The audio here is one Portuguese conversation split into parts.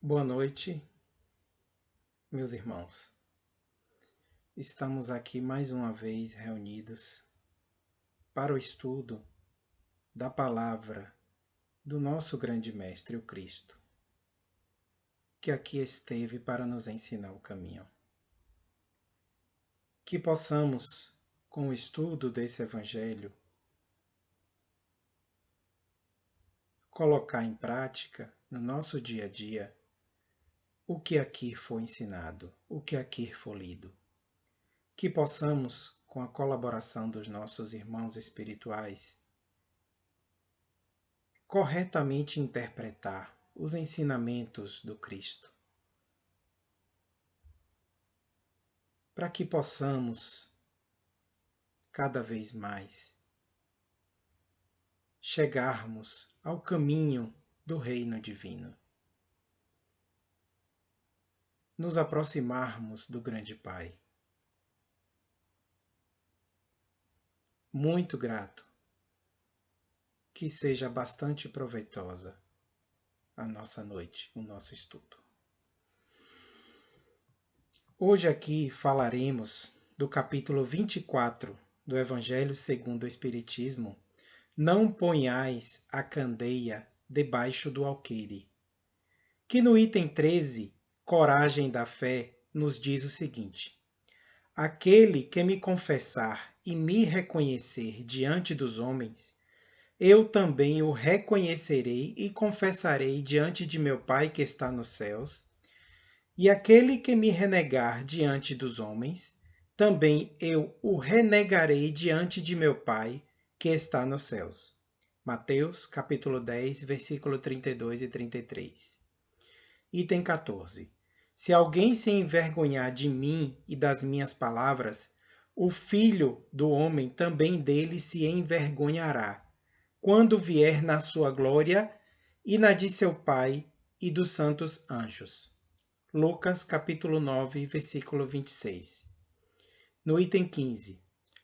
Boa noite, meus irmãos. Estamos aqui mais uma vez reunidos para o estudo da palavra do nosso grande Mestre, o Cristo, que aqui esteve para nos ensinar o caminho. Que possamos, com o estudo desse Evangelho, colocar em prática no nosso dia a dia o que aqui foi ensinado, o que aqui foi lido. Que possamos, com a colaboração dos nossos irmãos espirituais, corretamente interpretar os ensinamentos do Cristo, para que possamos, cada vez mais, chegarmos ao caminho do Reino Divino, nos aproximarmos do Grande Pai. Muito grato, que seja bastante proveitosa a nossa noite, o nosso estudo. Hoje aqui falaremos do capítulo 24 do Evangelho segundo o Espiritismo. Não ponhais a candeia debaixo do alqueire. Que no item 13, Coragem da Fé, nos diz o seguinte: aquele que me confessar e me reconhecer diante dos homens, eu também o reconhecerei e confessarei diante de meu Pai que está nos céus. E aquele que me renegar diante dos homens, também eu o renegarei diante de meu Pai que está nos céus. Mateus, capítulo 10, versículo 32 e 33. Item 14. Se alguém se envergonhar de mim e das minhas palavras, o Filho do homem também dele se envergonhará, quando vier na sua glória e na de seu Pai e dos santos anjos. Lucas, capítulo 9, versículo 26. No item 15.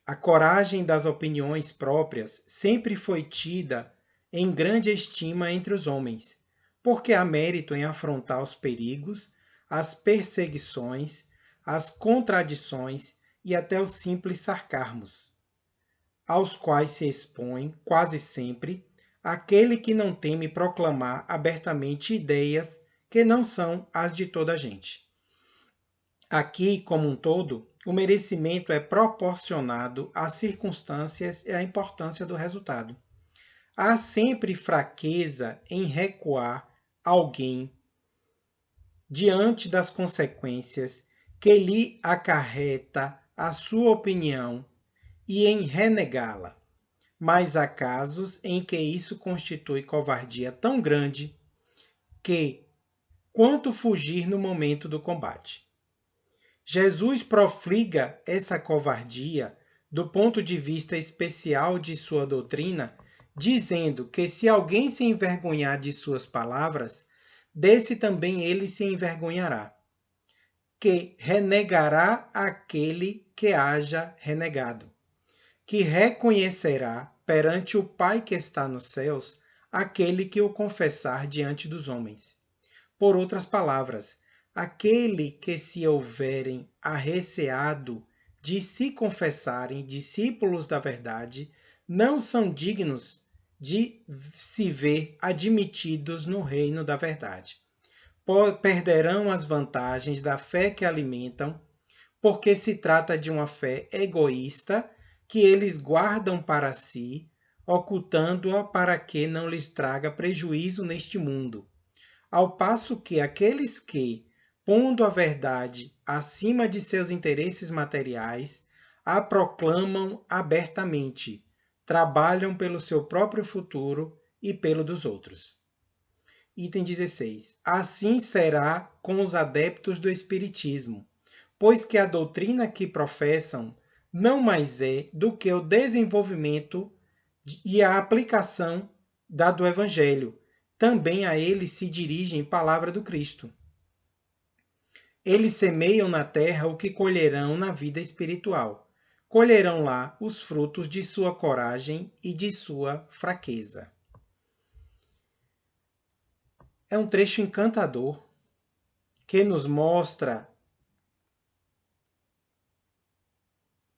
A coragem das opiniões próprias sempre foi tida em grande estima entre os homens, porque há mérito em afrontar os perigos, as perseguições, as contradições e até os simples sarcasmos, aos quais se expõe, quase sempre, aquele que não teme proclamar abertamente ideias que não são as de toda a gente. Aqui, como um todo, o merecimento é proporcionado às circunstâncias e à importância do resultado. Há sempre fraqueza em recuar alguém diante das consequências que lhe acarreta a sua opinião e em renegá-la. Mas há casos em que isso constitui covardia tão grande que, quanto fugir no momento do combate. Jesus profliga essa covardia do ponto de vista especial de sua doutrina, dizendo que se alguém se envergonhar de suas palavras, desse também ele se envergonhará, que renegará aquele que haja renegado, que reconhecerá perante o Pai que está nos céus aquele que o confessar diante dos homens. Por outras palavras, aquele que se houverem arreceado de se confessarem discípulos da verdade, não são dignos de se ver admitidos no reino da verdade. Perderão as vantagens da fé que alimentam, porque se trata de uma fé egoísta que eles guardam para si, ocultando-a para que não lhes traga prejuízo neste mundo. Ao passo que aqueles que, pondo a verdade acima de seus interesses materiais, a proclamam abertamente, trabalham pelo seu próprio futuro e pelo dos outros. Item 16. Assim será com os adeptos do Espiritismo, pois que a doutrina que professam não mais é do que o desenvolvimento e a aplicação do Evangelho. Também a eles se dirigem palavra do Cristo. Eles semeiam na terra o que colherão na vida espiritual. Colherão lá os frutos de sua coragem e de sua fraqueza. É um trecho encantador que nos mostra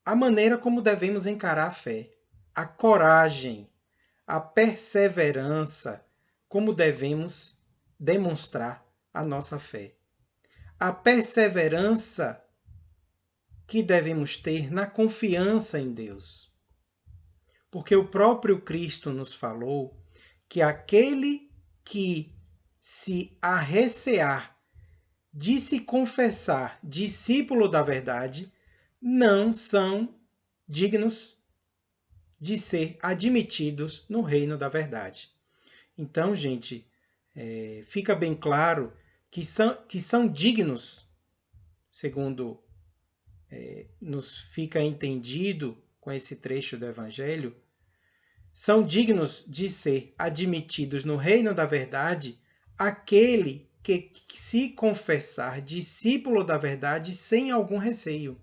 a maneira como devemos encarar a fé, a coragem, a perseverança, como devemos demonstrar a nossa fé. A perseverança que devemos ter na confiança em Deus. Porque o próprio Cristo nos falou que aquele que se arrecear de se confessar discípulo da verdade não são dignos de ser admitidos no reino da verdade. Então, gente, fica bem claro que são dignos, segundo nos fica entendido com esse trecho do Evangelho, são dignos de ser admitidos no reino da verdade aquele que se confessar discípulo da verdade sem algum receio.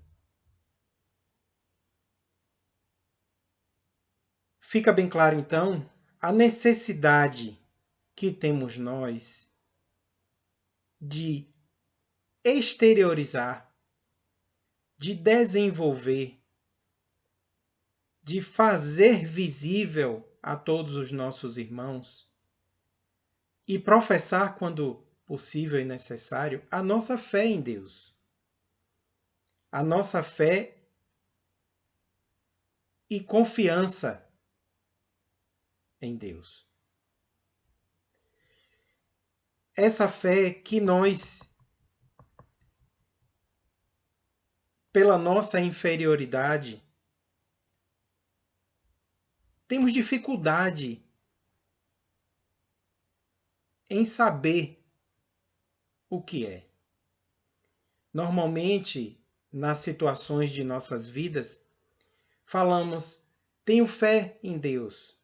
Fica bem claro, então, a necessidade que temos nós de exteriorizar, de desenvolver, de fazer visível a todos os nossos irmãos e professar, quando possível e necessário, a nossa fé em Deus. A nossa fé e confiança em Deus. Essa fé que nós, pela nossa inferioridade, temos dificuldade em saber o que é. Normalmente, nas situações de nossas vidas, falamos: tenho fé em Deus,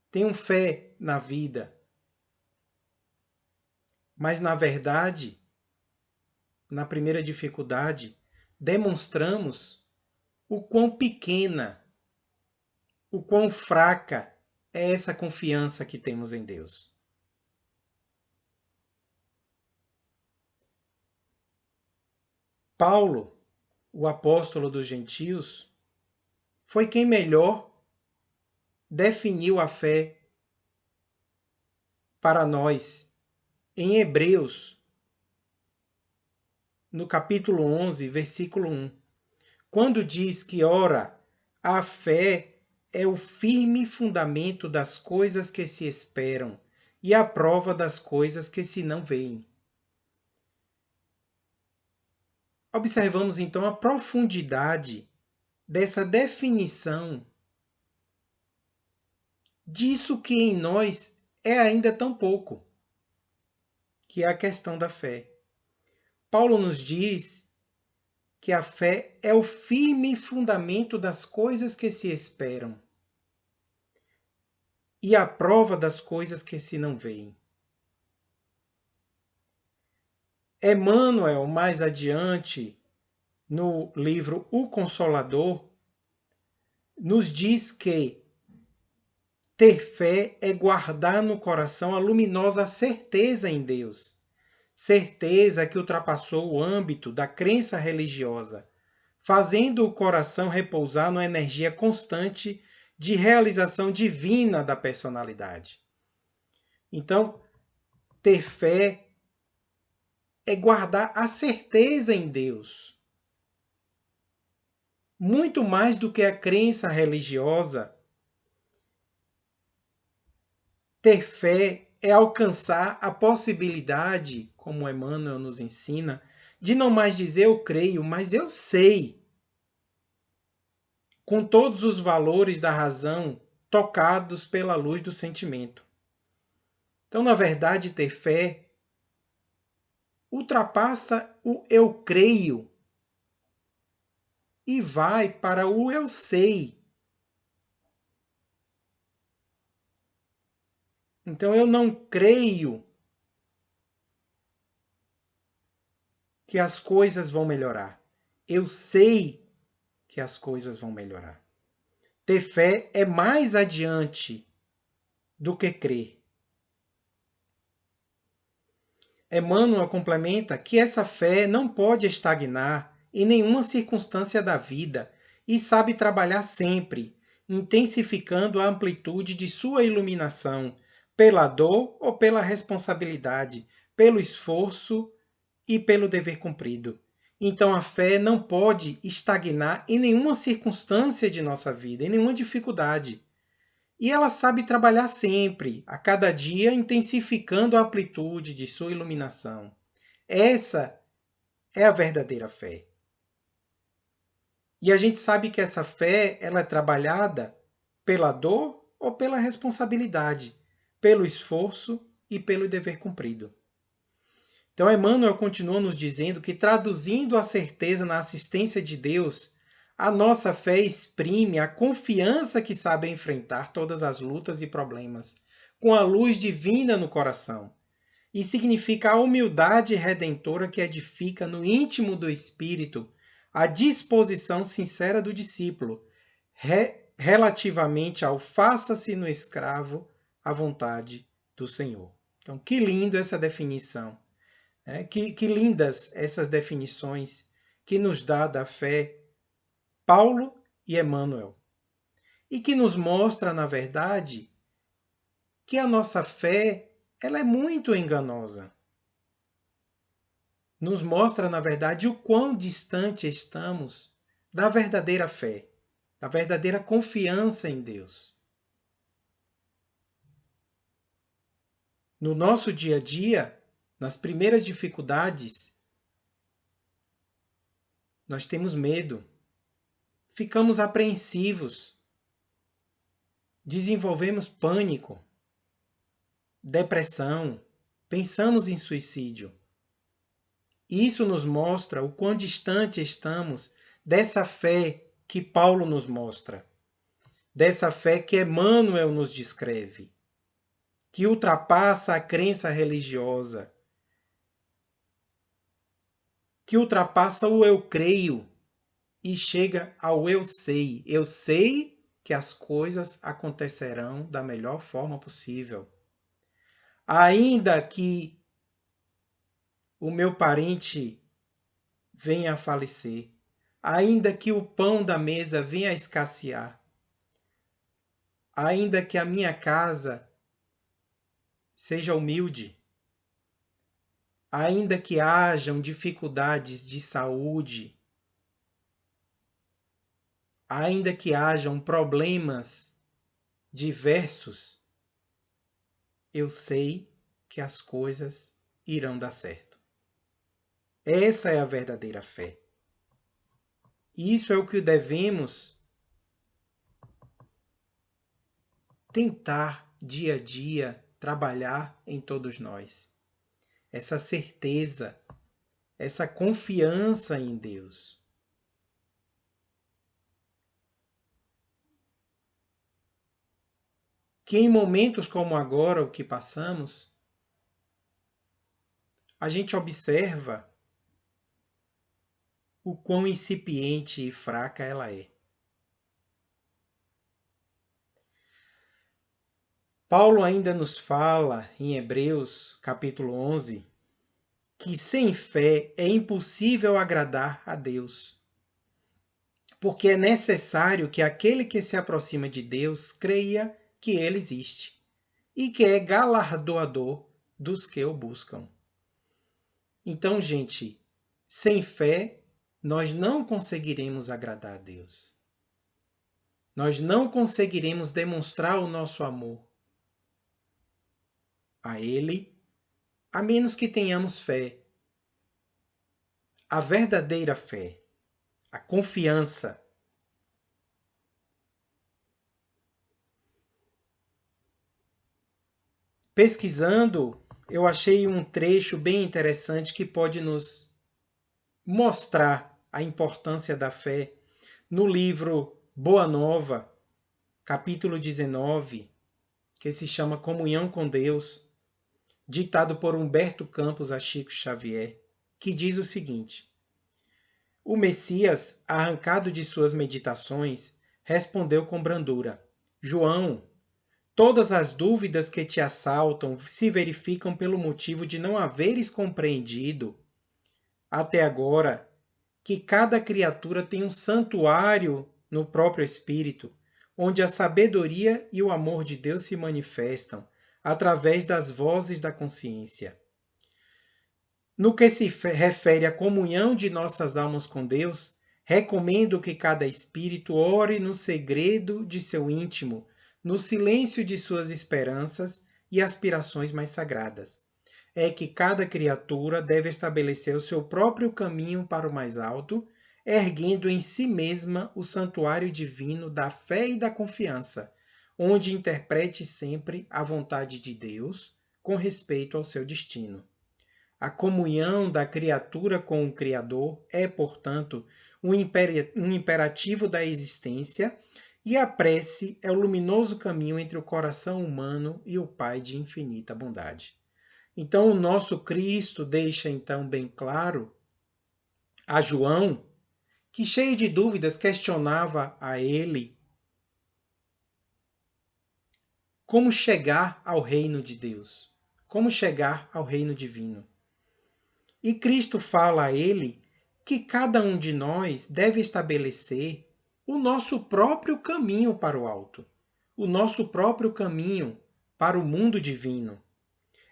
tenho fé na vida. Mas, na verdade, na primeira dificuldade, demonstramos o quão pequena, o quão fraca é essa confiança que temos em Deus. Paulo, o apóstolo dos gentios, foi quem melhor definiu a fé para nós em Hebreus, no capítulo 11, versículo 1, quando diz que, ora, a fé é o firme fundamento das coisas que se esperam e a prova das coisas que se não veem. Observamos então a profundidade dessa definição disso que em nós é ainda tão pouco, que é a questão da fé. Paulo nos diz que a fé é o firme fundamento das coisas que se esperam e a prova das coisas que se não veem. Emmanuel, mais adiante, no livro O Consolador, nos diz que ter fé é guardar no coração a luminosa certeza em Deus, certeza que ultrapassou o âmbito da crença religiosa, fazendo o coração repousar numa energia constante de realização divina da personalidade. Então, ter fé é guardar a certeza em Deus. Muito mais do que a crença religiosa, ter fé é alcançar a possibilidade, como Emmanuel nos ensina, de não mais dizer eu creio, mas eu sei, com todos os valores da razão tocados pela luz do sentimento. Então, na verdade, ter fé ultrapassa o eu creio e vai para o eu sei. Então, eu não creio que as coisas vão melhorar. Eu sei que as coisas vão melhorar. Ter fé é mais adiante do que crer. Emmanuel complementa que essa fé não pode estagnar em nenhuma circunstância da vida e sabe trabalhar sempre, intensificando a amplitude de sua iluminação, pela dor ou pela responsabilidade, pelo esforço e pelo dever cumprido. Então a fé não pode estagnar em nenhuma circunstância de nossa vida, em nenhuma dificuldade. E ela sabe trabalhar sempre, a cada dia, intensificando a amplitude de sua iluminação. Essa é a verdadeira fé. E a gente sabe que essa fé ela é trabalhada pela dor ou pela responsabilidade, pelo esforço e pelo dever cumprido. Então, Emmanuel continua nos dizendo que, traduzindo a certeza na assistência de Deus, a nossa fé exprime a confiança que sabe enfrentar todas as lutas e problemas, com a luz divina no coração, e significa a humildade redentora que edifica no íntimo do espírito a disposição sincera do discípulo, relativamente ao faça-se no escravo a vontade do Senhor. Então, que lindo essa definição. Que lindas essas definições que nos dá da fé Paulo e Emmanuel. E que nos mostra, na verdade, que a nossa fé ela é muito enganosa. Nos mostra, na verdade, o quão distante estamos da verdadeira fé, da verdadeira confiança em Deus. No nosso dia a dia, nas primeiras dificuldades, nós temos medo, ficamos apreensivos, desenvolvemos pânico, depressão, pensamos em suicídio. Isso nos mostra o quão distante estamos dessa fé que Paulo nos mostra, dessa fé que Emmanuel nos descreve, que ultrapassa a crença religiosa, que ultrapassa o eu creio e chega ao eu sei. Eu sei que as coisas acontecerão da melhor forma possível. Ainda que o meu parente venha a falecer, ainda que o pão da mesa venha a escassear, ainda que a minha casa seja humilde, ainda que hajam dificuldades de saúde, ainda que hajam problemas diversos, eu sei que as coisas irão dar certo. Essa é a verdadeira fé. Isso é o que devemos tentar dia a dia trabalhar em todos nós. Essa certeza, essa confiança em Deus. Que em momentos como agora, o que passamos, a gente observa o quão incipiente e fraca ela é. Paulo ainda nos fala em Hebreus, capítulo 11, que sem fé é impossível agradar a Deus, porque é necessário que aquele que se aproxima de Deus creia que ele existe e que é galardoador dos que o buscam. Então, gente, sem fé, nós não conseguiremos agradar a Deus. Nós não conseguiremos demonstrar o nosso amor a Ele, a menos que tenhamos fé. A verdadeira fé, a confiança. Pesquisando, eu achei um trecho bem interessante que pode nos mostrar a importância da fé no livro Boa Nova, capítulo 19, que se chama Comunhão com Deus, ditado por Humberto Campos a Chico Xavier, que diz o seguinte: o Messias, arrancado de suas meditações, respondeu com brandura: João, Todas as dúvidas que te assaltam se verificam pelo motivo de não haveres compreendido até agora que cada criatura tem um santuário no próprio espírito, onde a sabedoria e o amor de Deus se manifestam através das vozes da consciência. No que se refere à comunhão de nossas almas com Deus, recomendo que cada espírito ore no segredo de seu íntimo, no silêncio de suas esperanças e aspirações mais sagradas. É que cada criatura deve estabelecer o seu próprio caminho para o mais alto, erguendo em si mesma o santuário divino da fé e da confiança, onde interprete sempre a vontade de Deus com respeito ao seu destino. A comunhão da criatura com o Criador é, portanto, um imperativo da existência, e a prece é o luminoso caminho entre o coração humano e o Pai de infinita bondade. Então, o nosso Cristo deixa então bem claro a João, que cheio de dúvidas questionava a ele como chegar ao reino de Deus, como chegar ao reino divino. E Cristo fala a ele que cada um de nós deve estabelecer o nosso próprio caminho para o alto, o nosso próprio caminho para o mundo divino,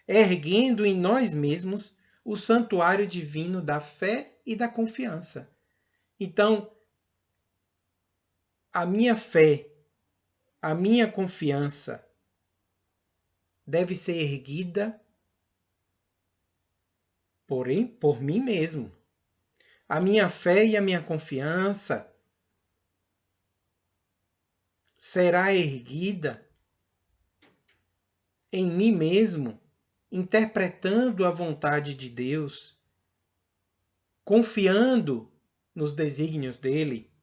erguendo em nós mesmos o santuário divino da fé e da confiança. Então, a minha fé, a minha confiança deve ser erguida por mim mesmo. A minha fé e a minha confiança será erguida em mim mesmo, interpretando a vontade de Deus, confiando nos desígnios dele,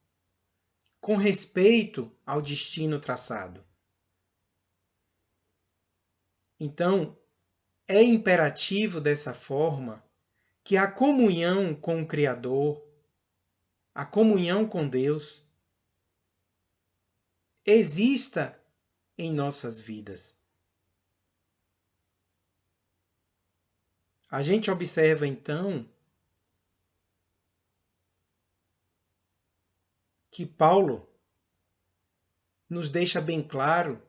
com respeito ao destino traçado. Então, é imperativo dessa forma que a comunhão com o Criador, a comunhão com Deus, exista em nossas vidas. A gente observa então que Paulo nos deixa bem claro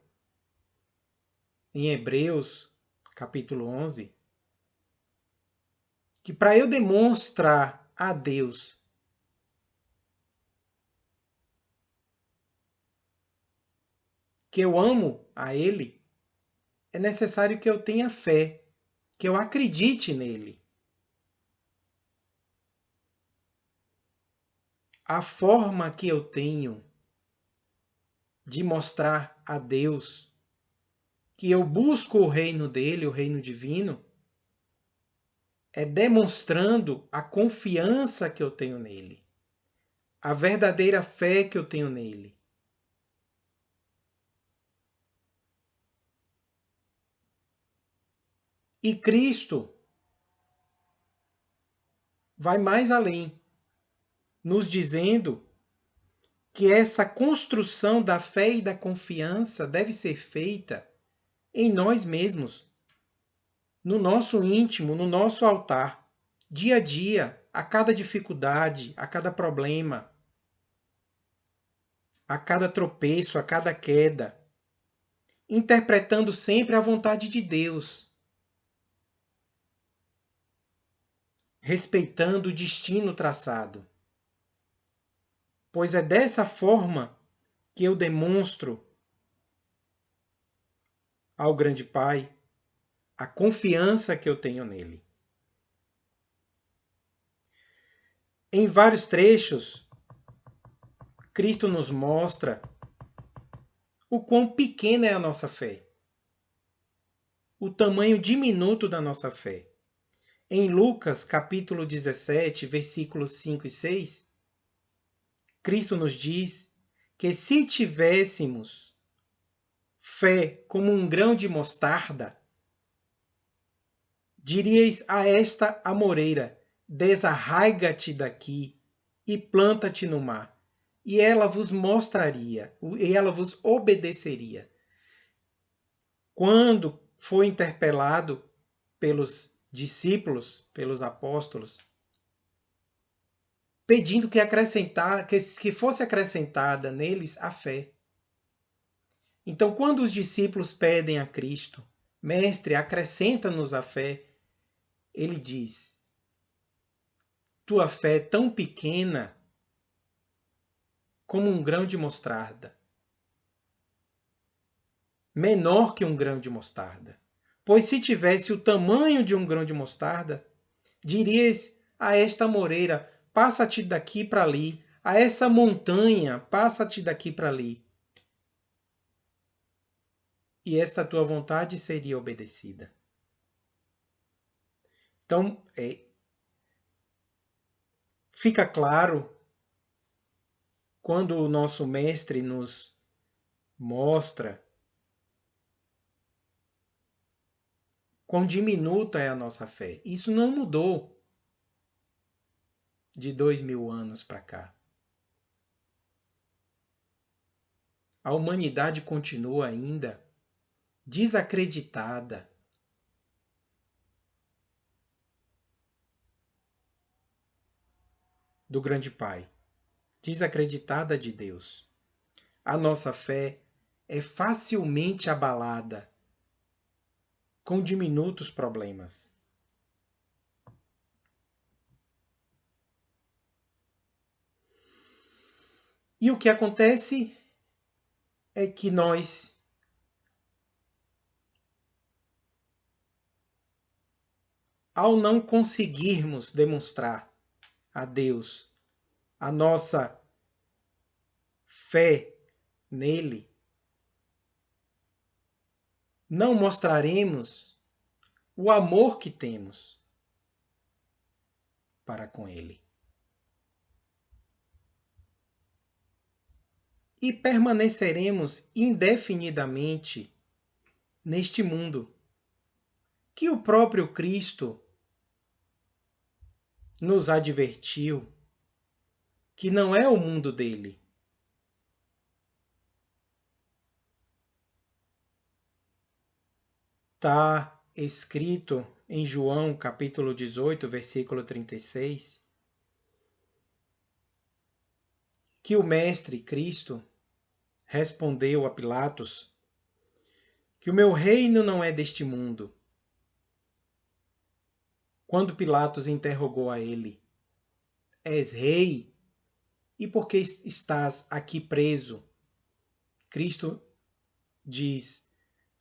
em Hebreus, capítulo 11, que para eu demonstrar a Deus que eu amo a Ele, é necessário que eu tenha fé, que eu acredite nele. A forma que eu tenho de mostrar a Deus que eu busco o reino dele, o reino divino, é demonstrando a confiança que eu tenho nele, a verdadeira fé que eu tenho nele. E Cristo vai mais além, nos dizendo que essa construção da fé e da confiança deve ser feita em nós mesmos, no nosso íntimo, no nosso altar, dia a dia, a cada dificuldade, a cada problema, a cada tropeço, a cada queda, interpretando sempre a vontade de Deus, respeitando o destino traçado. Pois é dessa forma que eu demonstro ao grande Pai a confiança que eu tenho nele. Em vários trechos, Cristo nos mostra o quão pequena é a nossa fé, o tamanho diminuto da nossa fé. Em Lucas, capítulo 17, versículos 5 e 6, Cristo nos diz que se tivéssemos fé como um grão de mostarda, diríeis a esta amoreira: desarraiga-te daqui e planta-te no mar, e ela vos mostraria, e ela vos obedeceria. quando foi interpelado pelos discípulos, pelos apóstolos, pedindo que fosse acrescentada neles a fé. Então, quando os discípulos pedem a Cristo, Mestre, acrescenta-nos a fé, ele diz: tua fé é tão pequena como um grão de mostarda, menor que um grão de mostarda. Pois se tivesse o tamanho de um grão de mostarda, dirias a esta moreira: passa-te daqui para ali, a essa montanha, passa-te daqui para ali. E esta tua vontade seria obedecida. Então, fica claro quando o nosso mestre nos mostra quão diminuta é a nossa fé. Isso não mudou de 2000 anos para cá. A humanidade continua ainda desacreditada do grande Pai, desacreditada de Deus. A nossa fé é facilmente abalada com diminutos problemas. E o que acontece é que nós ao não conseguirmos demonstrar a Deus a nossa fé nele, não mostraremos o amor que temos para com ele. E permaneceremos indefinidamente neste mundo que o próprio Cristo nos advertiu que não é o mundo dele. Está escrito em João capítulo 18, versículo 36, que o Mestre Cristo respondeu a Pilatos que o meu reino não é deste mundo. Quando Pilatos interrogou a ele: és rei? E por que estás aqui preso? Cristo diz: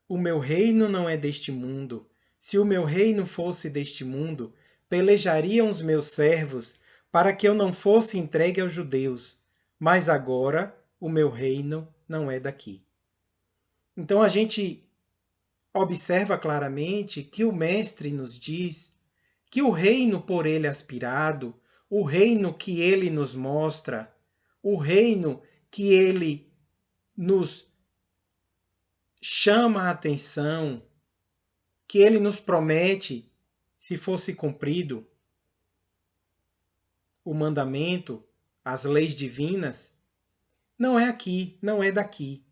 o meu reino não é deste mundo. Se o meu reino fosse deste mundo, pelejariam os meus servos para que eu não fosse entregue aos judeus. Mas agora o meu reino não é daqui. Então a gente observa claramente que o Mestre nos diz que o reino por ele aspirado, o reino que ele nos mostra, o reino que ele nos chama a atenção, que ele nos promete, se fosse cumprido o mandamento, as leis divinas, não é aqui, não é daqui.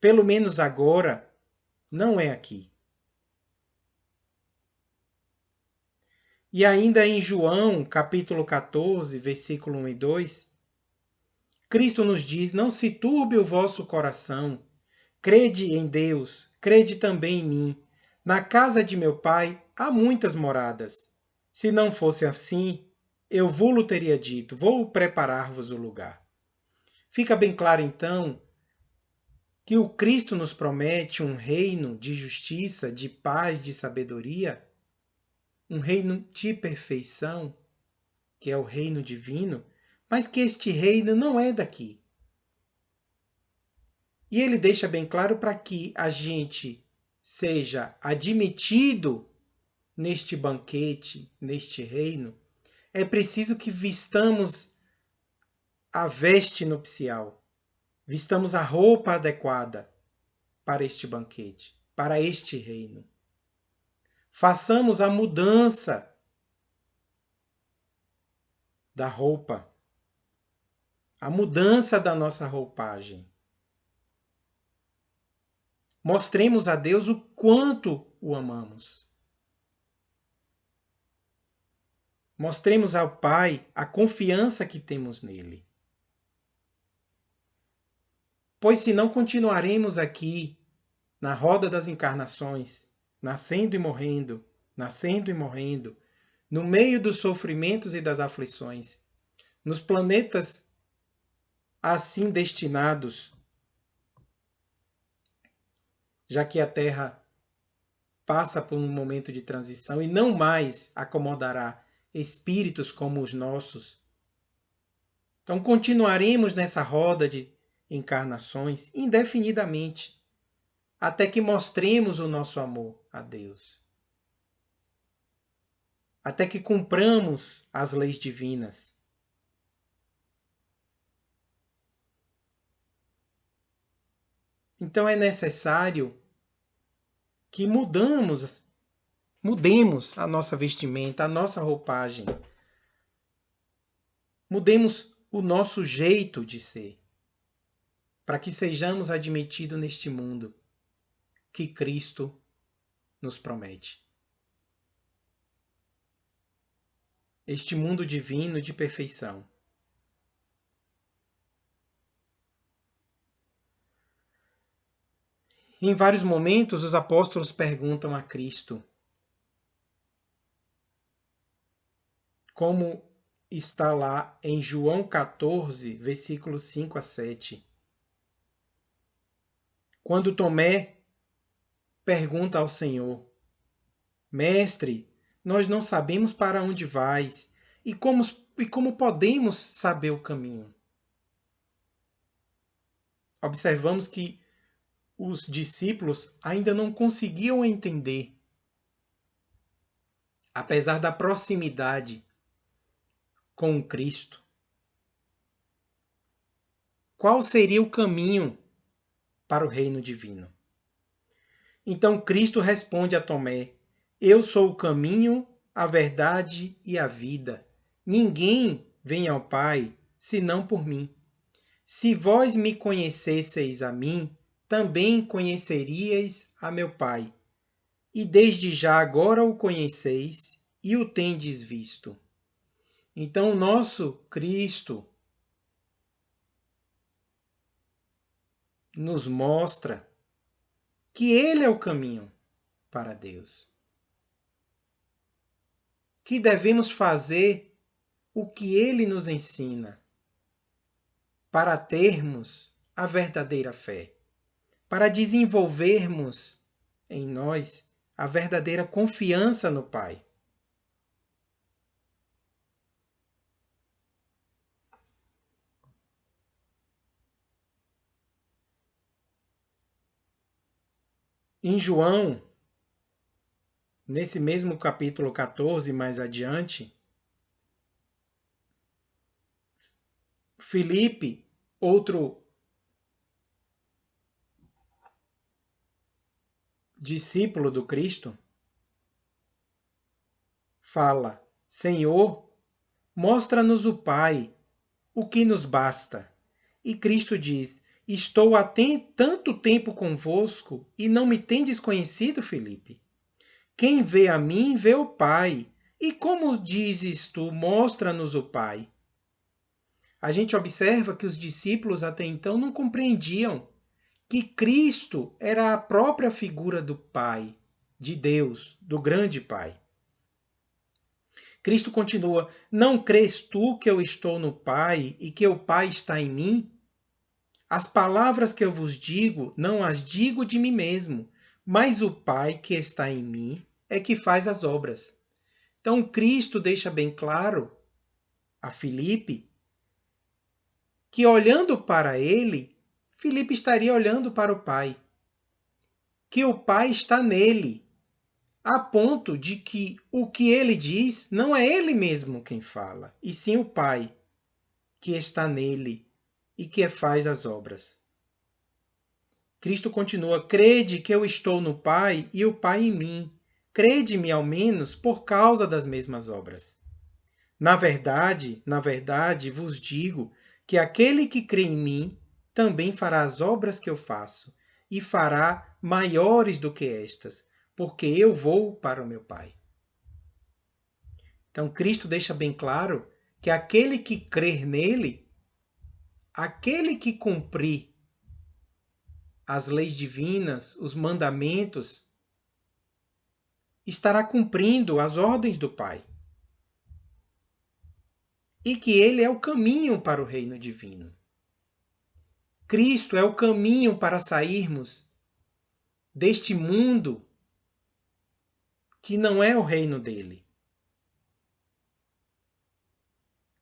Pelo menos agora, não é aqui. E ainda em João, capítulo 14, versículo 1 e 2, Cristo nos diz: não se turbe o vosso coração. Crede em Deus, crede também em mim. Na casa de meu Pai há muitas moradas. Se não fosse assim, eu vou-lo teria dito: vou preparar-vos o lugar. Fica bem claro, então, que o Cristo nos promete um reino de justiça, de paz, de sabedoria, um reino de perfeição, que é o reino divino, mas que este reino não é daqui. E ele deixa bem claro para que a gente seja admitido neste banquete, neste reino, é preciso que vistamos a veste nupcial, vistamos a roupa adequada para este banquete, para este reino. Façamos a mudança da roupa, a mudança da nossa roupagem. Mostremos a Deus o quanto o amamos. Mostremos ao Pai a confiança que temos nele. Pois senão continuaremos aqui, na roda das encarnações, nascendo e morrendo, no meio dos sofrimentos e das aflições, nos planetas assim destinados, já que a Terra passa por um momento de transição e não mais acomodará espíritos como os nossos. Então continuaremos nessa roda de encarnações indefinidamente, até que mostremos o nosso amor a Deus. Até que cumpramos as leis divinas. Então é necessário que mudemos a nossa vestimenta, a nossa roupagem. Mudemos o nosso jeito de ser, para que sejamos admitidos neste mundo que Cristo nos promete. Este mundo divino de perfeição. Em vários momentos, os apóstolos perguntam a Cristo como está lá em João 14, versículos 5 a 7. Quando Tomé pergunta ao Senhor: Mestre, nós não sabemos para onde vais e como podemos saber o caminho? Observamos que os discípulos ainda não conseguiam entender, apesar da proximidade com Cristo, qual seria o caminho para o reino divino. Então Cristo responde a Tomé: Eu sou o caminho, a verdade e a vida. Ninguém vem ao Pai senão por mim. Se vós me conhecesseis a mim, também conheceríeis a meu Pai. E desde já agora o conheceis e o tendes visto. Então o nosso Cristo nos mostra que Ele é o caminho para Deus. Que devemos fazer o que Ele nos ensina para termos a verdadeira fé, para desenvolvermos em nós a verdadeira confiança no Pai. Em João, nesse mesmo capítulo 14, mais adiante, Filipe, outro discípulo do Cristo, fala: Senhor, mostra-nos o Pai, o que nos basta. E Cristo diz: Estou há tanto tempo convosco e não me tendes conhecido, Filipe? Quem vê a mim, vê o Pai. E como dizes tu, mostra-nos o Pai? A gente observa que os discípulos até então não compreendiam que Cristo era a própria figura do Pai, de Deus, do grande Pai. Cristo continua: Não crês tu que eu estou no Pai e que o Pai está em mim? As palavras que eu vos digo, não as digo de mim mesmo, mas o Pai que está em mim é que faz as obras. Então Cristo deixa bem claro a Filipe que olhando para ele, Filipe estaria olhando para o Pai. Que o Pai está nele, a ponto de que o que ele diz não é ele mesmo quem fala, e sim o Pai que está nele e que faz as obras. Cristo continua: Crede que eu estou no Pai e o Pai em mim. Crede-me ao menos por causa das mesmas obras. Na verdade, vos digo que aquele que crê em mim também fará as obras que eu faço, e fará maiores do que estas, porque eu vou para o meu Pai. Então, Cristo deixa bem claro que aquele que crer nele, aquele que cumprir as leis divinas, os mandamentos, estará cumprindo as ordens do Pai. E que ele é o caminho para o reino divino. Cristo é o caminho para sairmos deste mundo que não é o reino dele.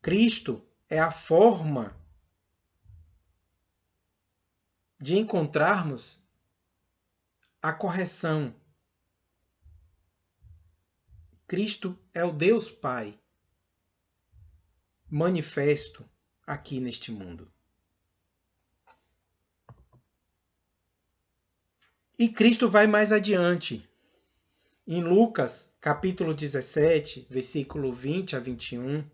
Cristo é a forma de encontrarmos a correção. Cristo é o Deus Pai manifesto aqui neste mundo. E Cristo vai mais adiante. Em Lucas, capítulo 17, versículo 20 a 21,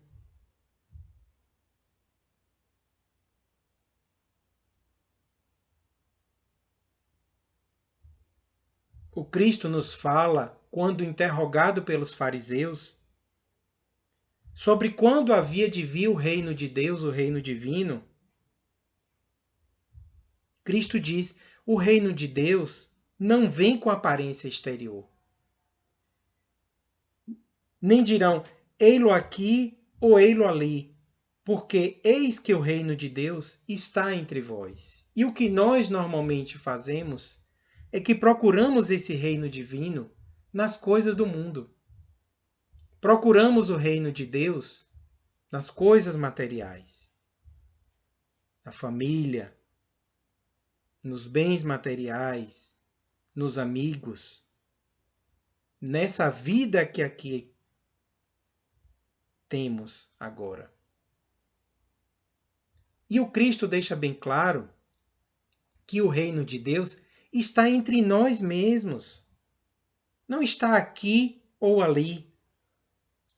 o Cristo nos fala, quando interrogado pelos fariseus, sobre quando havia de vir o reino de Deus, o reino divino. Cristo diz: o reino de Deus não vem com aparência exterior. Nem dirão, ei-lo aqui ou ei-lo ali, porque eis que o reino de Deus está entre vós. E o que nós normalmente fazemos é que procuramos esse reino divino nas coisas do mundo. Procuramos o reino de Deus nas coisas materiais, na família, nos bens materiais, nos amigos, nessa vida que aqui temos agora. E o Cristo deixa bem claro que o reino de Deus está entre nós mesmos. Não está aqui ou ali.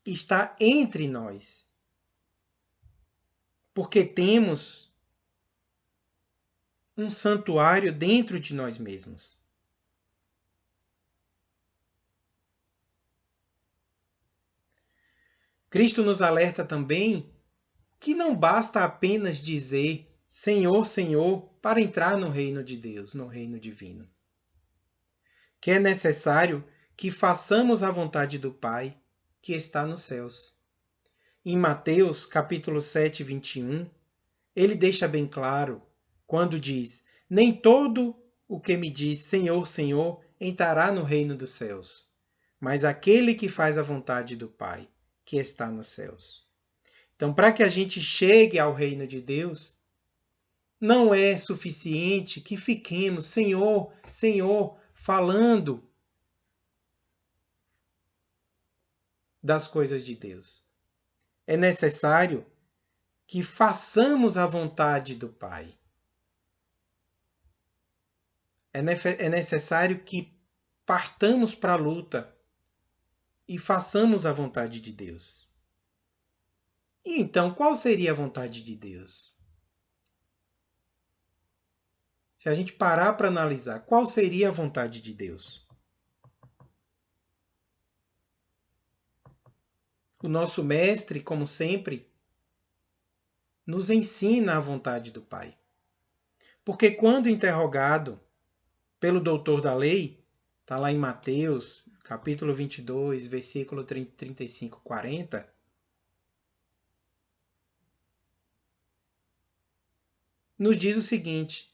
Está entre nós. Porque temos um santuário dentro de nós mesmos. Cristo nos alerta também que não basta apenas dizer Senhor, Senhor, para entrar no reino de Deus, no reino divino. Que é necessário que façamos a vontade do Pai que está nos céus. Em Mateus, capítulo 7, 21, ele deixa bem claro, quando diz, nem todo o que me diz Senhor, Senhor, entrará no reino dos céus, mas aquele que faz a vontade do Pai, que está nos céus. Então, para que a gente chegue ao reino de Deus, não é suficiente que fiquemos, Senhor, Senhor, falando das coisas de Deus. É necessário que façamos a vontade do Pai. É necessário que partamos para a luta e façamos a vontade de Deus. E então, qual seria a vontade de Deus? Se a gente parar para analisar, qual seria a vontade de Deus? O nosso mestre, como sempre, nos ensina a vontade do Pai. Porque quando interrogado pelo doutor da lei, está lá em Mateus, capítulo 22, versículo 35, 40, nos diz o seguinte: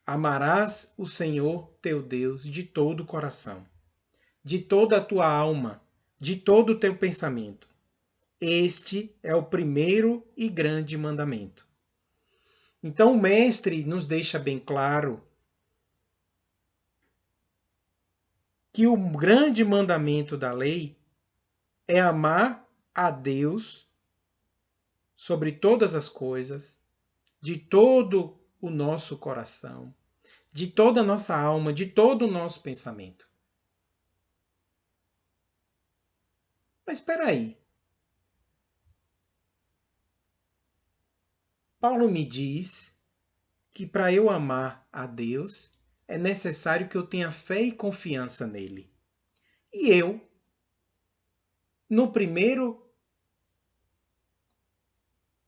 amarás o Senhor teu Deus de todo o coração, de toda a tua alma, de todo o teu pensamento. Este é o primeiro e grande mandamento. Então o mestre nos deixa bem claro que o grande mandamento da lei é amar a Deus sobre todas as coisas, de todo o nosso coração, de toda a nossa alma, de todo o nosso pensamento. Mas espera aí. Paulo me diz que para eu amar a Deus é necessário que eu tenha fé e confiança nele. E eu, no primeiro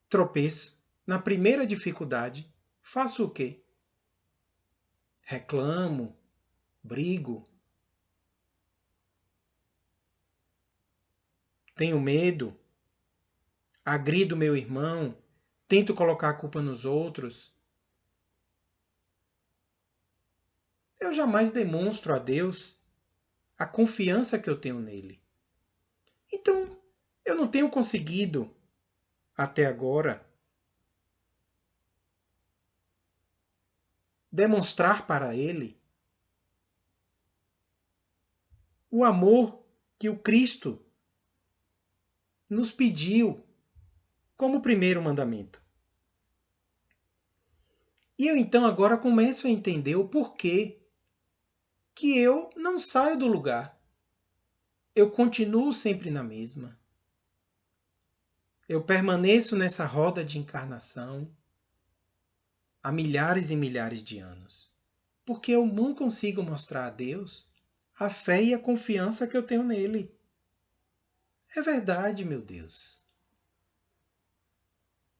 tropeço, na primeira dificuldade, faço o quê? Reclamo, brigo, tenho medo, agrido meu irmão, tento colocar a culpa nos outros. Eu jamais demonstro a Deus a confiança que eu tenho nele. Então, eu não tenho conseguido, até agora, demonstrar para ele o amor que o Cristo nos pediu como primeiro mandamento. E eu então agora começo a entender o porquê que eu não saio do lugar. Eu continuo sempre na mesma. Eu permaneço nessa roda de encarnação há milhares e milhares de anos. Porque eu não consigo mostrar a Deus a fé e a confiança que eu tenho nele. É verdade, meu Deus.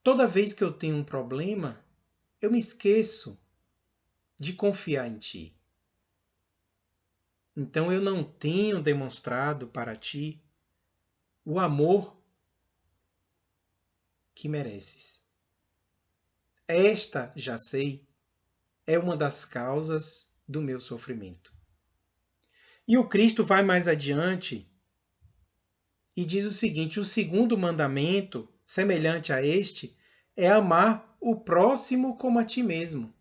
Toda vez que eu tenho um problema, eu me esqueço de confiar em ti. Então eu não tenho demonstrado para ti o amor que mereces. Esta, já sei, é uma das causas do meu sofrimento. E o Cristo vai mais adiante e diz o seguinte: o segundo mandamento, semelhante a este, é amar o próximo como a ti mesmo.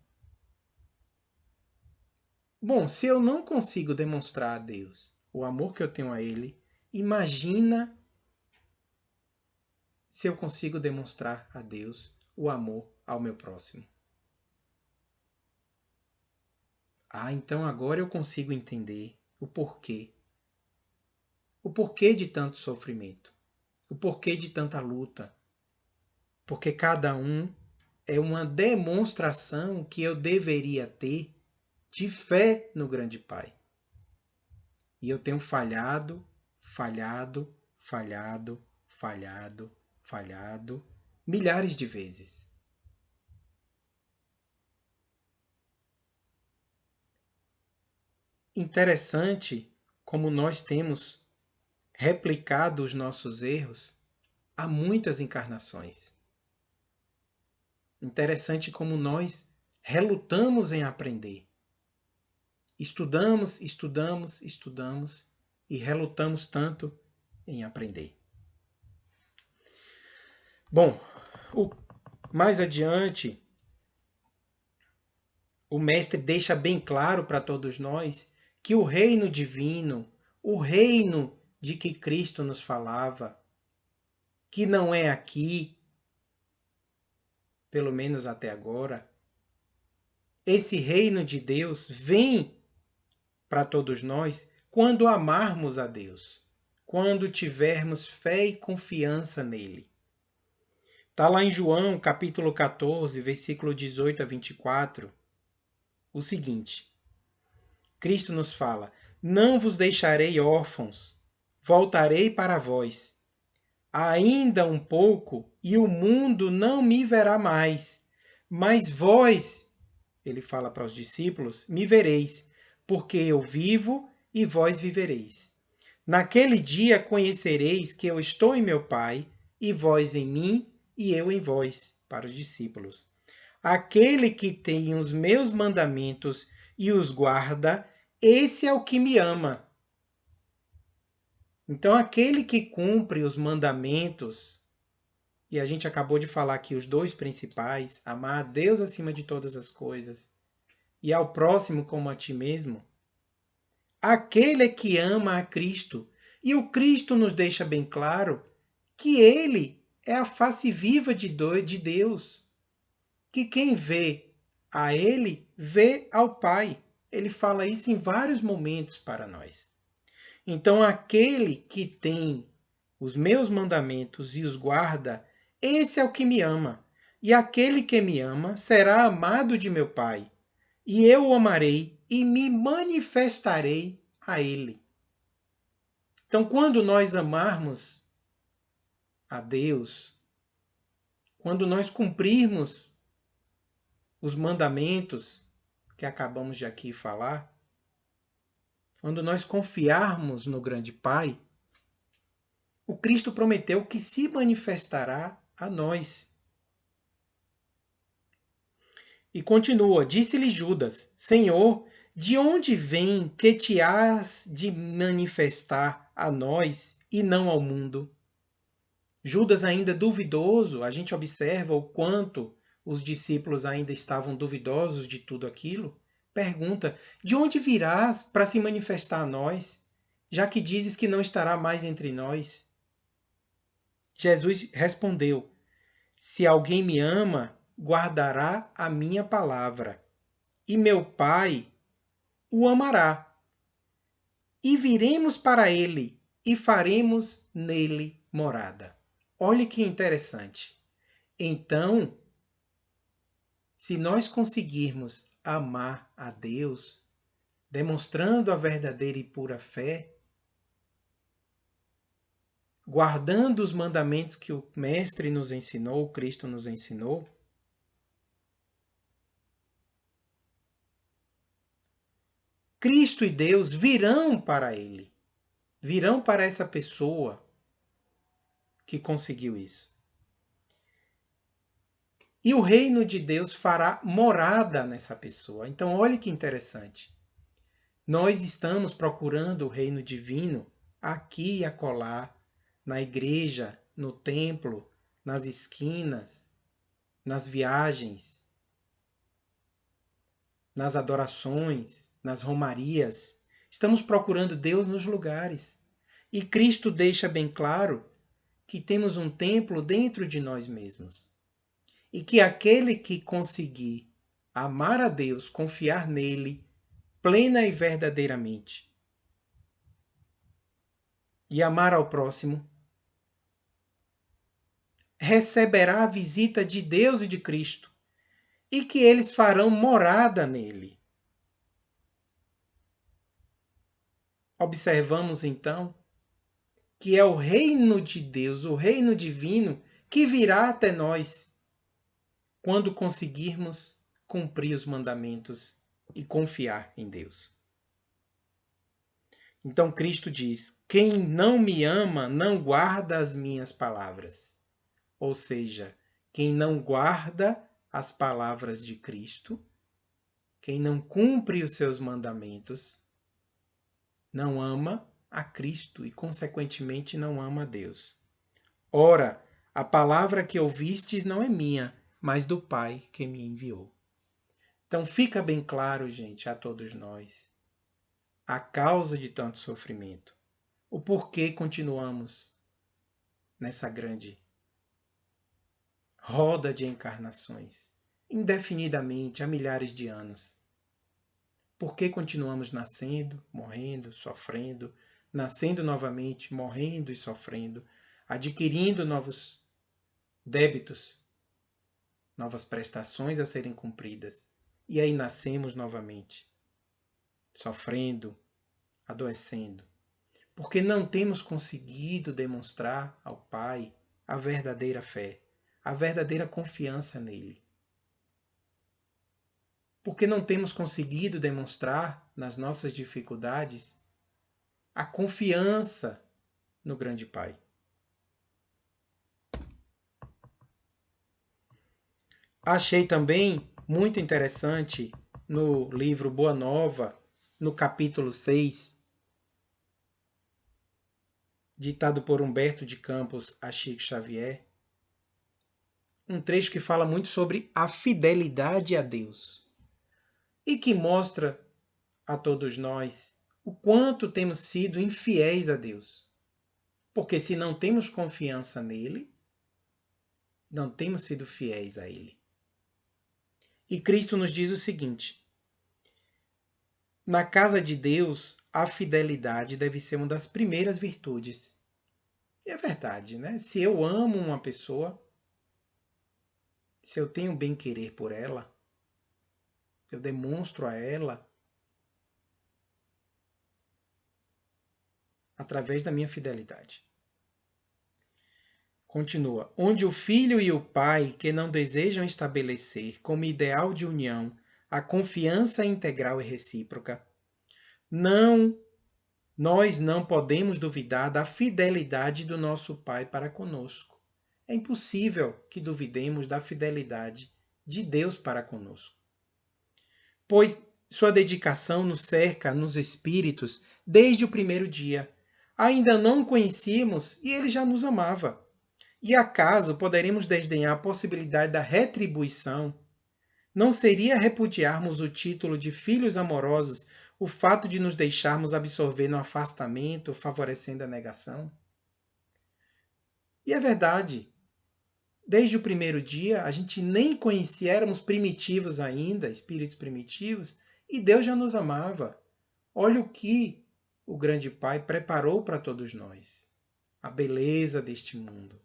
Bom, se eu não consigo demonstrar a Deus o amor que eu tenho a Ele, imagina se eu consigo demonstrar a Deus o amor ao meu próximo. Ah, então agora eu consigo entender o porquê. O porquê de tanto sofrimento. O porquê de tanta luta. Porque cada um é uma demonstração que eu deveria ter de fé no grande Pai. E eu tenho falhado, falhado, falhado, falhado, falhado, milhares de vezes. Interessante como nós temos replicado os nossos erros há muitas encarnações. Interessante como nós relutamos em aprender. Estudamos, estudamos, estudamos e relutamos tanto em aprender. Bom, mais adiante, o Mestre deixa bem claro para todos nós que o reino divino, o reino de que Cristo nos falava, que não é aqui, pelo menos até agora, esse reino de Deus vem para todos nós quando amarmos a Deus, quando tivermos fé e confiança nele. Está lá em João, capítulo 14, versículo 18 a 24, o seguinte. Cristo nos fala: não vos deixarei órfãos, voltarei para vós. Ainda um pouco, e o mundo não me verá mais. Mas vós, ele fala para os discípulos, me vereis, porque eu vivo e vós vivereis. Naquele dia conhecereis que eu estou em meu Pai, e vós em mim, e eu em vós, para os discípulos. Aquele que tem os meus mandamentos e os guarda, esse é o que me ama. Então, aquele que cumpre os mandamentos, e a gente acabou de falar aqui os dois principais, amar a Deus acima de todas as coisas e ao próximo como a ti mesmo, aquele é que ama a Cristo. E o Cristo nos deixa bem claro que ele é a face viva de Deus, que quem vê a ele, vê ao Pai. Ele fala isso em vários momentos para nós. Então, aquele que tem os meus mandamentos e os guarda, esse é o que me ama. E aquele que me ama será amado de meu Pai, e eu o amarei e me manifestarei a ele. Então, quando nós amarmos a Deus, quando nós cumprirmos os mandamentos que acabamos de aqui falar, quando nós confiarmos no grande Pai, o Cristo prometeu que se manifestará a nós. E continua, disse-lhe Judas, Senhor, de onde vem que te has de manifestar a nós e não ao mundo? Judas ainda duvidoso, a gente observa o quanto os discípulos ainda estavam duvidosos de tudo aquilo, pergunta, de onde virás para se manifestar a nós, já que dizes que não estará mais entre nós? Jesus respondeu, se alguém me ama, guardará a minha palavra, e meu Pai o amará. E viremos para ele e faremos nele morada. Olhe que interessante. Então, se nós conseguirmos amar a Deus, demonstrando a verdadeira e pura fé, guardando os mandamentos que o Mestre nos ensinou, o Cristo nos ensinou, Cristo e Deus virão para ele, virão para essa pessoa que conseguiu isso. E o reino de Deus fará morada nessa pessoa. Então, olhe que interessante. Nós estamos procurando o reino divino aqui e acolá, na igreja, no templo, nas esquinas, nas viagens, nas adorações, nas romarias. Estamos procurando Deus nos lugares. E Cristo deixa bem claro que temos um templo dentro de nós mesmos. E que aquele que conseguir amar a Deus, confiar nele, plena e verdadeiramente, e amar ao próximo, receberá a visita de Deus e de Cristo, e que eles farão morada nele. Observamos então que é o reino de Deus, o reino divino, que virá até nós quando conseguirmos cumprir os mandamentos e confiar em Deus. Então Cristo diz: quem não me ama não guarda as minhas palavras. Ou seja, quem não guarda as palavras de Cristo, quem não cumpre os seus mandamentos, não ama a Cristo e, consequentemente, não ama a Deus. Ora, a palavra que ouvistes não é minha, mas do Pai que me enviou. Então fica bem claro, gente, a todos nós, a causa de tanto sofrimento, o porquê continuamos nessa grande roda de encarnações, indefinidamente, há milhares de anos. Por que continuamos nascendo, morrendo, sofrendo, nascendo novamente, morrendo e sofrendo, adquirindo novos débitos, novas prestações a serem cumpridas, e aí nascemos novamente, sofrendo, adoecendo, porque não temos conseguido demonstrar ao Pai a verdadeira fé, a verdadeira confiança nele. Porque não temos conseguido demonstrar nas nossas dificuldades a confiança no grande Pai. Achei também muito interessante no livro Boa Nova, no capítulo 6, ditado por Humberto de Campos a Chico Xavier, um trecho que fala muito sobre a fidelidade a Deus e que mostra a todos nós o quanto temos sido infiéis a Deus. Porque se não temos confiança nele, não temos sido fiéis a ele. E Cristo nos diz o seguinte: na casa de Deus, a fidelidade deve ser uma das primeiras virtudes. E é verdade, né? Se eu amo uma pessoa, se eu tenho bem-querer por ela, eu demonstro a ela através da minha fidelidade. Continua. Onde o filho e o pai que não desejam estabelecer como ideal de união a confiança integral e recíproca, nós não podemos duvidar da fidelidade do nosso pai para conosco. É impossível que duvidemos da fidelidade de Deus para conosco, pois sua dedicação nos cerca nos espíritos desde o primeiro dia. Ainda não o conhecíamos e ele já nos amava. E acaso poderemos desdenhar a possibilidade da retribuição? Não seria repudiarmos o título de filhos amorosos o fato de nos deixarmos absorver no afastamento, favorecendo a negação? E é verdade. Desde o primeiro dia, a gente nem conhecia, éramos primitivos ainda, espíritos primitivos, e Deus já nos amava. Olha o que o grande Pai preparou para todos nós. A beleza deste mundo.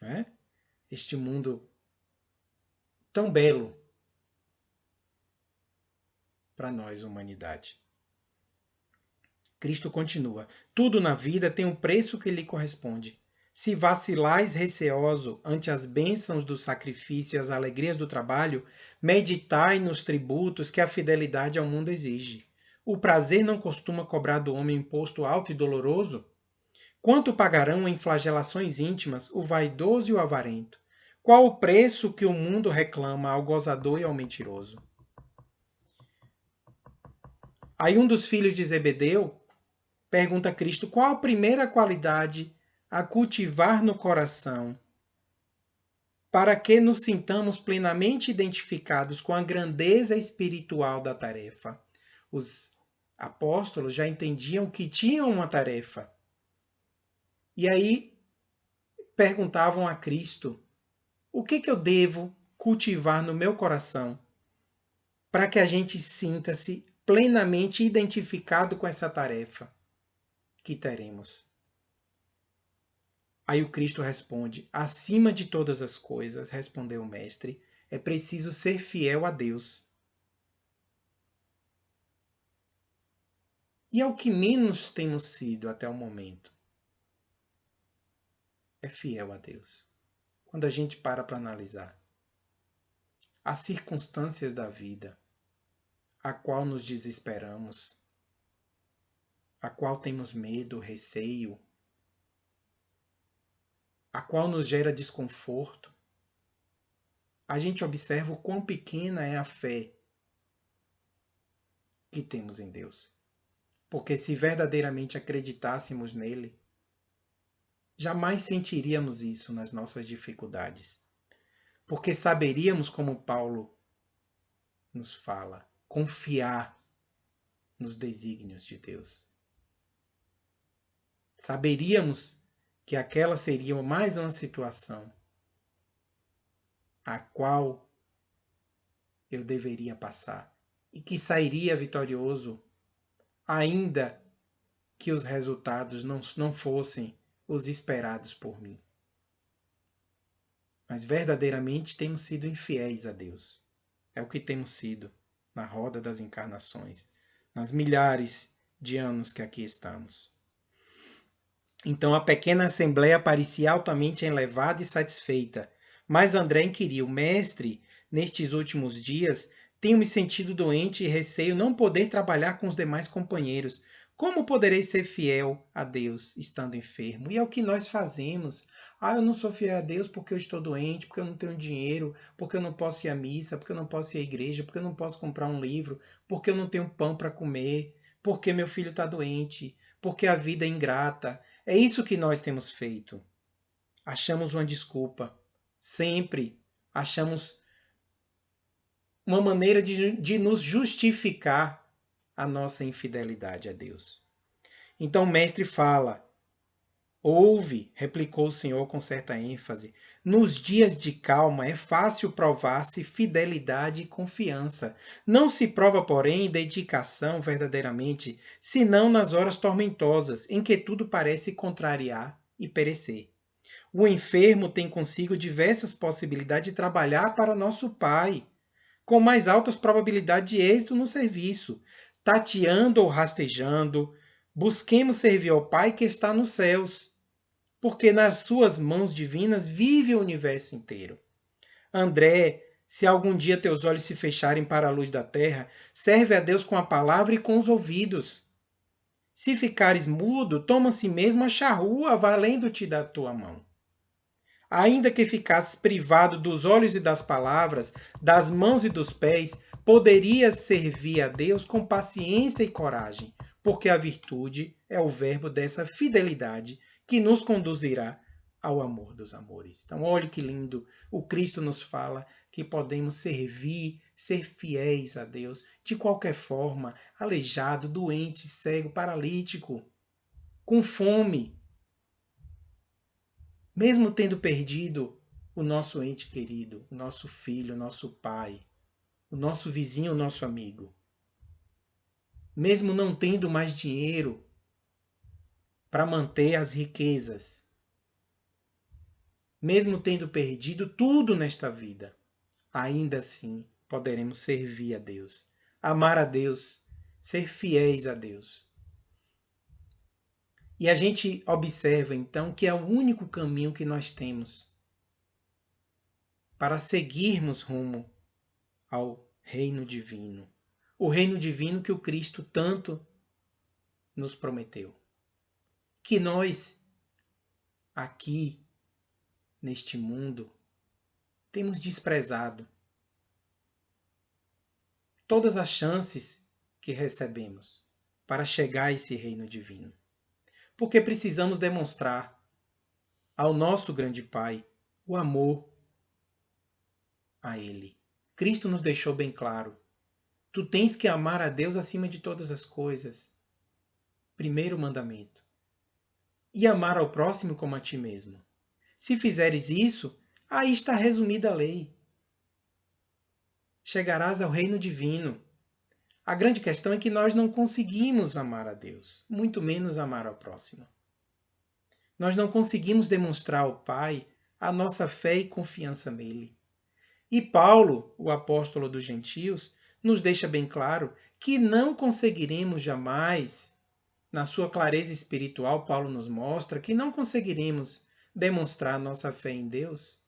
Né? Este mundo tão belo para nós, humanidade. Cristo continua: tudo na vida tem um preço que lhe corresponde. Se vacilais receoso ante as bênçãos do sacrifício e as alegrias do trabalho, meditai nos tributos que a fidelidade ao mundo exige. O prazer não costuma cobrar do homem imposto alto e doloroso? Quanto pagarão em flagelações íntimas o vaidoso e o avarento? Qual o preço que o mundo reclama ao gozador e ao mentiroso? Aí um dos filhos de Zebedeu pergunta a Cristo qual a primeira qualidade a cultivar no coração para que nos sintamos plenamente identificados com a grandeza espiritual da tarefa. Os apóstolos já entendiam que tinham uma tarefa. E aí perguntavam a Cristo: o que eu devo cultivar no meu coração para que a gente sinta-se plenamente identificado com essa tarefa que teremos? Aí o Cristo responde: acima de todas as coisas, respondeu o Mestre, é preciso ser fiel a Deus. E é o que menos temos sido até o momento. É fiel a Deus. Quando a gente para analisar as circunstâncias da vida, a qual nos desesperamos, a qual temos medo, receio, a qual nos gera desconforto, a gente observa o quão pequena é a fé que temos em Deus. Porque se verdadeiramente acreditássemos nele, jamais sentiríamos isso nas nossas dificuldades. Porque saberíamos, como Paulo nos fala, confiar nos desígnios de Deus. Saberíamos que aquela seria mais uma situação a qual eu deveria passar e que sairia vitorioso, ainda que os resultados não fossem os esperados por mim. Mas verdadeiramente temos sido infiéis a Deus. É o que temos sido na roda das encarnações, nas milhares de anos que aqui estamos. Então a pequena assembleia parecia altamente elevada e satisfeita, mas André inquiriu: mestre, nestes últimos dias tenho me sentido doente e receio não poder trabalhar com os demais companheiros. Como poderei ser fiel a Deus estando enfermo? E é o que nós fazemos. Eu não sou fiel a Deus porque eu estou doente, porque eu não tenho dinheiro, porque eu não posso ir à missa, porque eu não posso ir à igreja, porque eu não posso comprar um livro, porque eu não tenho pão para comer, porque meu filho está doente, porque a vida é ingrata. É isso que nós temos feito. Achamos uma desculpa. Sempre achamos uma maneira de nos justificar a nossa infidelidade a Deus. Então o mestre fala: ouve, replicou o Senhor com certa ênfase, nos dias de calma é fácil provar-se fidelidade e confiança. Não se prova, porém, dedicação verdadeiramente, senão nas horas tormentosas, em que tudo parece contrariar e perecer. O enfermo tem consigo diversas possibilidades de trabalhar para nosso Pai, com mais altas probabilidades de êxito no serviço, tateando ou rastejando, busquemos servir ao Pai que está nos céus, porque nas suas mãos divinas vive o universo inteiro. André, se algum dia teus olhos se fecharem para a luz da terra, serve a Deus com a palavra e com os ouvidos. Se ficares mudo, toma a si mesmo a charrua, valendo-te da tua mão. Ainda que ficasses privado dos olhos e das palavras, das mãos e dos pés, poderias servir a Deus com paciência e coragem, porque a virtude é o verbo dessa fidelidade que nos conduzirá ao amor dos amores. Então, olhe que lindo, o Cristo nos fala que podemos servir, ser fiéis a Deus, de qualquer forma, aleijado, doente, cego, paralítico, com fome, mesmo tendo perdido o nosso ente querido, o nosso filho, o nosso pai, o nosso vizinho, o nosso amigo. Mesmo não tendo mais dinheiro para manter as riquezas. Mesmo tendo perdido tudo nesta vida, ainda assim poderemos servir a Deus, amar a Deus, ser fiéis a Deus. E a gente observa então que é o único caminho que nós temos para seguirmos rumo ao reino divino. O reino divino que o Cristo tanto nos prometeu. Que nós, aqui, neste mundo, temos desprezado todas as chances que recebemos para chegar a esse reino divino. Porque precisamos demonstrar ao nosso grande Pai o amor a Ele. Cristo nos deixou bem claro. Tu tens que amar a Deus acima de todas as coisas. Primeiro mandamento. E amar ao próximo como a ti mesmo. Se fizeres isso, aí está resumida a lei. Chegarás ao reino divino. A grande questão é que nós não conseguimos amar a Deus, muito menos amar ao próximo. Nós não conseguimos demonstrar ao Pai a nossa fé e confiança nele. E Paulo, o apóstolo dos gentios, nos deixa bem claro que não conseguiremos jamais, na sua clareza espiritual, Paulo nos mostra que não conseguiremos demonstrar nossa fé em Deus,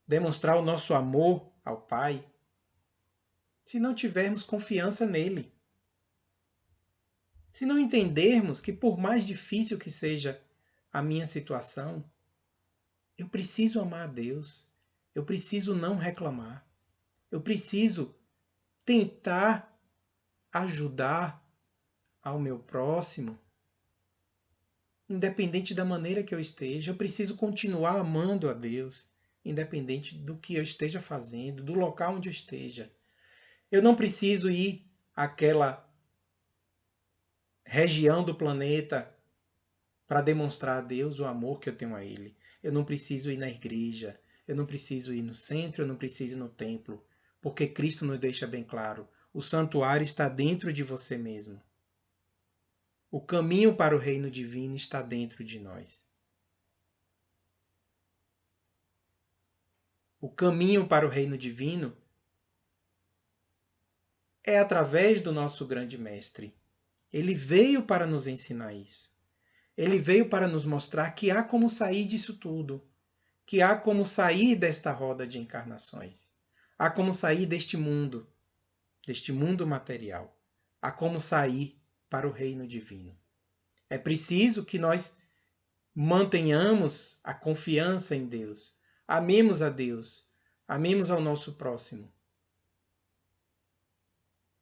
demonstrar o nosso amor ao Pai, se não tivermos confiança nele. Se não entendermos que, por mais difícil que seja a minha situação, eu preciso amar a Deus, eu preciso não reclamar, eu preciso tentar ajudar ao meu próximo, independente da maneira que eu esteja, eu preciso continuar amando a Deus, independente do que eu esteja fazendo, do local onde eu esteja. Eu não preciso ir àquela região do planeta para demonstrar a Deus o amor que eu tenho a Ele. Eu não preciso ir na igreja, eu não preciso ir no centro, eu não preciso ir no templo, porque Cristo nos deixa bem claro, o santuário está dentro de você mesmo. O caminho para o reino divino está dentro de nós. O caminho para o reino divino é através do nosso grande mestre. Ele veio para nos ensinar isso. Ele veio para nos mostrar que há como sair disso tudo, que há como sair desta roda de encarnações, há como sair deste mundo material, há como sair para o reino divino. É preciso que nós mantenhamos a confiança em Deus, amemos a Deus, amemos ao nosso próximo.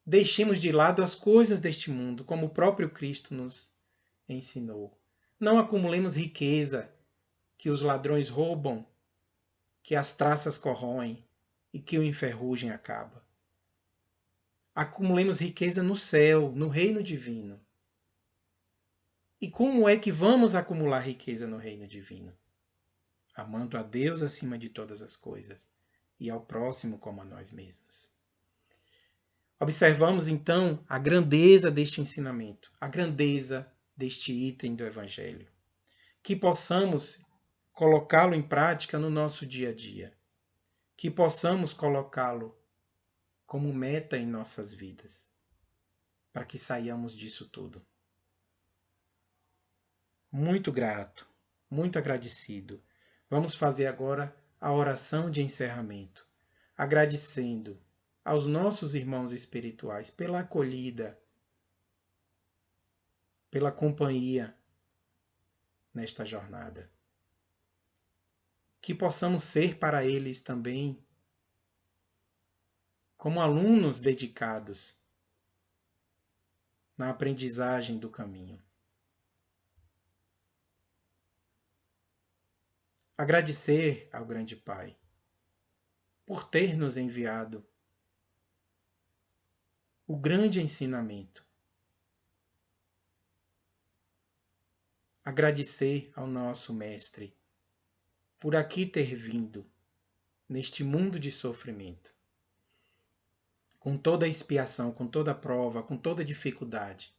Deixemos de lado as coisas deste mundo, como o próprio Cristo nos ensinou. Não acumulemos riqueza que os ladrões roubam, que as traças corroem e que o enferrugem acaba. Acumulemos riqueza no céu, no reino divino. E como é que vamos acumular riqueza no reino divino? Amando a Deus acima de todas as coisas e ao próximo como a nós mesmos. Observamos então a grandeza deste ensinamento, a grandeza deste item do Evangelho. Que possamos colocá-lo em prática no nosso dia a dia. Que possamos colocá-lo como meta em nossas vidas, para que saiamos disso tudo. Muito grato, muito agradecido. Vamos fazer agora a oração de encerramento, agradecendo aos nossos irmãos espirituais pela acolhida, pela companhia nesta jornada. Que possamos ser para eles também como alunos dedicados na aprendizagem do caminho. Agradecer ao grande Pai por ter nos enviado o grande ensinamento. Agradecer ao nosso Mestre por aqui ter vindo neste mundo de sofrimento, com toda a expiação, com toda a prova, com toda a dificuldade,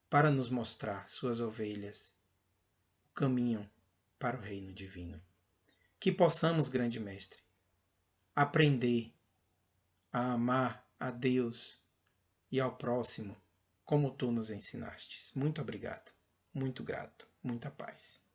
para nos mostrar, suas ovelhas, o caminho para o reino divino. Que possamos, grande Mestre, aprender a amar a Deus e ao próximo como tu nos ensinastes. Muito obrigado, muito grato, muita paz.